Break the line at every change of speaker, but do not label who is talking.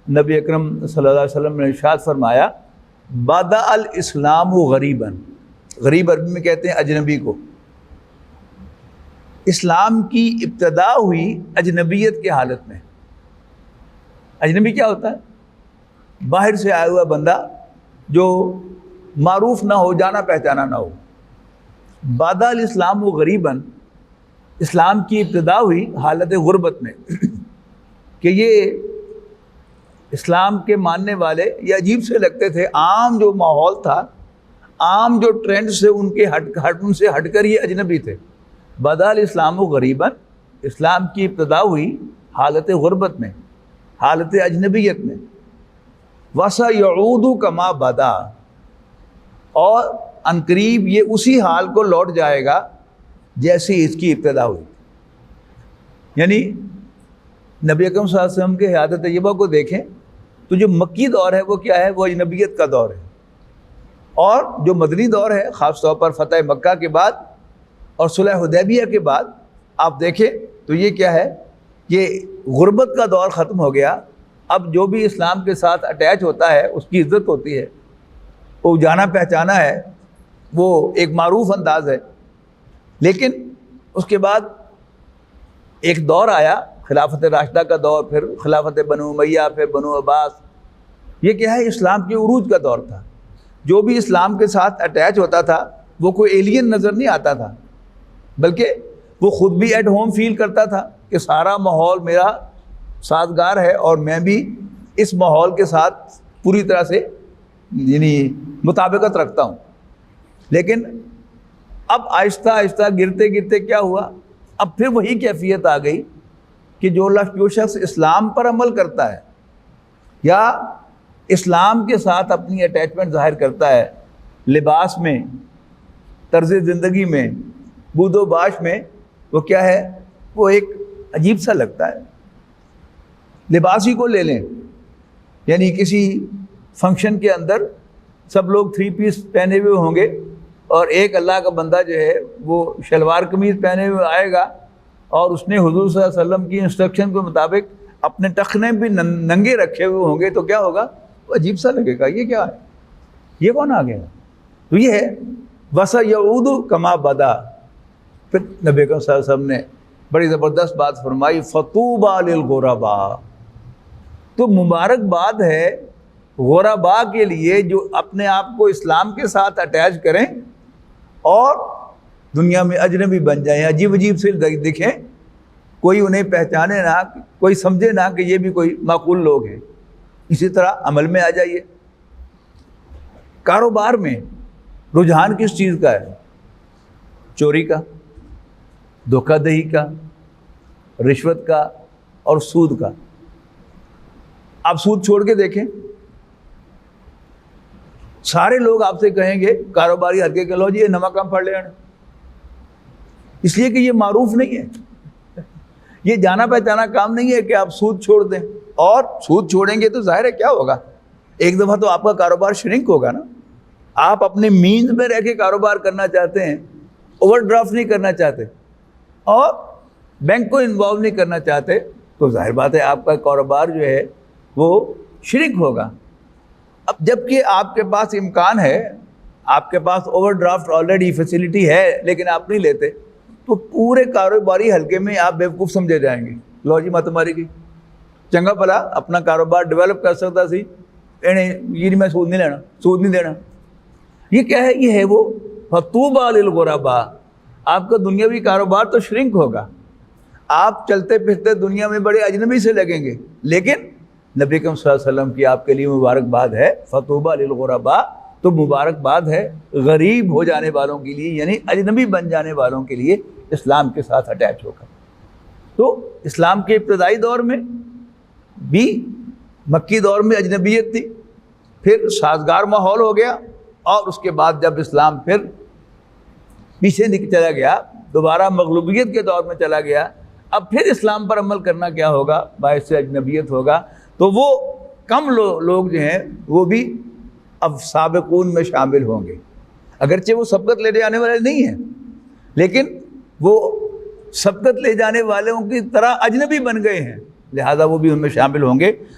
نبی اکرم صلی اللہ علیہ وسلم نے ارشاد فرمایا بدأ الاسلام غریباً، غریب عربی میں کہتے ہیں اجنبی کو. اسلام کی ابتدا ہوئی اجنبیت کی حالت میں. اجنبی کیا ہوتا ہے؟ باہر سے آیا ہوا بندہ جو معروف نہ ہو، جانا پہچانا نہ ہو. بدأ الاسلام غریباً، اسلام کی ابتدا ہوئی حالت غربت میں کہ یہ اسلام کے ماننے والے یہ عجیب سے لگتے تھے. عام جو ماحول تھا، عام جو ٹرینڈ سے ان سے ہٹ کر یہ اجنبی تھے. بدأ الاسلام غریباً، اسلام کی ابتدا ہوئی حالت غربت میں، حالت اجنبیت میں. وَسَيَعُودُ كَمَا بَدَا، اور عنقریب یہ اسی حال کو لوٹ جائے گا جیسی اس کی ابتدا ہوئی. یعنی نبی اکرم صلی اللہ علیہ وسلم کے حیات طیبہ کو دیکھیں تو جو مکی دور ہے وہ کیا ہے؟ وہ اجنبیت کا دور ہے. اور جو مدنی دور ہے خاص طور پر فتح مکہ کے بعد اور صلح حدیبیہ کے بعد آپ دیکھیں تو یہ کیا ہے؟ یہ غربت کا دور ختم ہو گیا. اب جو بھی اسلام کے ساتھ اٹیچ ہوتا ہے اس کی عزت ہوتی ہے، وہ جانا پہچانا ہے، وہ ایک معروف انداز ہے. لیکن اس کے بعد ایک دور آیا خلافت راشدہ کا دور، پھر خلافت بنو امیہ، پھر بنو عباس. یہ کیا ہے؟ اسلام کے عروج کا دور تھا. جو بھی اسلام کے ساتھ اٹیچ ہوتا تھا وہ کوئی ایلین نظر نہیں آتا تھا، بلکہ وہ خود بھی ایٹ ہوم فیل کرتا تھا کہ سارا ماحول میرا سازگار ہے اور میں بھی اس ماحول کے ساتھ پوری طرح سے یعنی مطابقت رکھتا ہوں. لیکن اب آہستہ آہستہ گرتے گرتے کیا ہوا؟ اب پھر وہی کیفیت آ گئی کہ جو شخص اسلام پر عمل کرتا ہے یا اسلام کے ساتھ اپنی اٹیچمنٹ ظاہر کرتا ہے، لباس میں، طرز زندگی میں، بود و باش میں، وہ کیا ہے؟ وہ ایک عجیب سا لگتا ہے. لباس ہی کو لے لیں، یعنی کسی فنکشن کے اندر سب لوگ 3 پیس پہنے ہوئے ہوں گے اور ایک اللہ کا بندہ جو ہے وہ شلوار قمیض پہنے ہوئے آئے گا اور اس نے حضور صلی اللہ علیہ وسلم کی انسٹرکشن کے مطابق اپنے ٹخنے بھی ننگے رکھے ہوئے ہوں گے تو کیا ہوگا؟ وہ عجیب سا لگے گا، یہ کیا ہے؟ یہ کون آ گیا؟ تو یہ ہے وَسَيَعُودُ كَمَا بَدَا. پھر نبی اکرم صلی اللہ علیہ وسلم نے بڑی زبردست بات فرمائی، فَطُوبَى لِلْغُرَبَاء. تو مبارکباد ہے غرباء کے لیے جو اپنے آپ کو اسلام کے ساتھ اٹیچ کریں اور دنیا میں اجنبی بن جائیں، عجیب عجیب سے دکھیں، کوئی انہیں پہچانے نہ، کوئی سمجھے نہ کہ یہ بھی کوئی معقول لوگ ہیں. اسی طرح عمل میں آ جائیے. کاروبار میں رجحان کس چیز کا ہے؟ چوری کا، دھوکہ دہی کا، رشوت کا اور سود کا. آپ سود چھوڑ کے دیکھیں، سارے لوگ آپ سے کہیں گے کاروباری حلقے کے لو جی یہ نمک کم پڑ لے آنے، اس لیے کہ یہ معروف نہیں ہے، یہ جانا پہچانا کام نہیں ہے کہ آپ سود چھوڑ دیں. اور سود چھوڑیں گے تو ظاہر ہے کیا ہوگا؟ ایک دفعہ تو آپ کا کاروبار شرنک ہوگا نا. آپ اپنے مینز میں رہ کے کاروبار کرنا چاہتے ہیں، اوور ڈرافٹ نہیں کرنا چاہتے اور بینک کو انوالو نہیں کرنا چاہتے، تو ظاہر بات ہے آپ کا کاروبار جو ہے وہ شرنک ہوگا. اب جب کہ آپ کے پاس امکان ہے، آپ کے پاس اوور ڈرافٹ آلریڈی فیسلٹی ہے لیکن آپ نہیں لیتے، تو پورے کاروباری حلقے میں آپ بیوقوف سمجھے جائیں گے. لو جی مت ماری گئی، چنگا بھلا اپنا کاروبار ڈیولپ کر سکتا سی، یہ میں سود نہیں لینا، سود نہیں دینا. یہ کیا ہے؟ یہ ہے وہ فَطُوبَى لِلْغُرَبَاء. آپ کا دنیاوی کاروبار تو شرنک ہوگا، آپ چلتے پھرتے دنیا میں بڑے اجنبی سے لگیں گے، لیکن نبی اکرم صلی اللہ علیہ وسلم کی آپ کے لیے مبارکباد ہے فَطُوبَى لِلْغُرَبَاء. تو مبارکباد ہے غریب ہو جانے والوں کے لیے، یعنی اجنبی بن جانے والوں کے لیے اسلام کے ساتھ اٹیچ ہو کر. تو اسلام کے ابتدائی دور میں بھی مکی دور میں اجنبیت تھی، پھر سازگار ماحول ہو گیا اور اس کے بعد جب اسلام پھر پیچھے چلا گیا، دوبارہ مغلوبیت کے دور میں چلا گیا، اب پھر اسلام پر عمل کرنا کیا ہوگا؟ باعث اجنبیت ہوگا. تو وہ کم لوگ جو ہیں وہ بھی اب سابقون میں شامل ہوں گے، اگرچہ وہ سبقت لے جانے والے نہیں ہیں لیکن وہ سبقت لے جانے والوں کی طرح اجنبی بن گئے ہیں، لہذا وہ بھی ان میں شامل ہوں گے.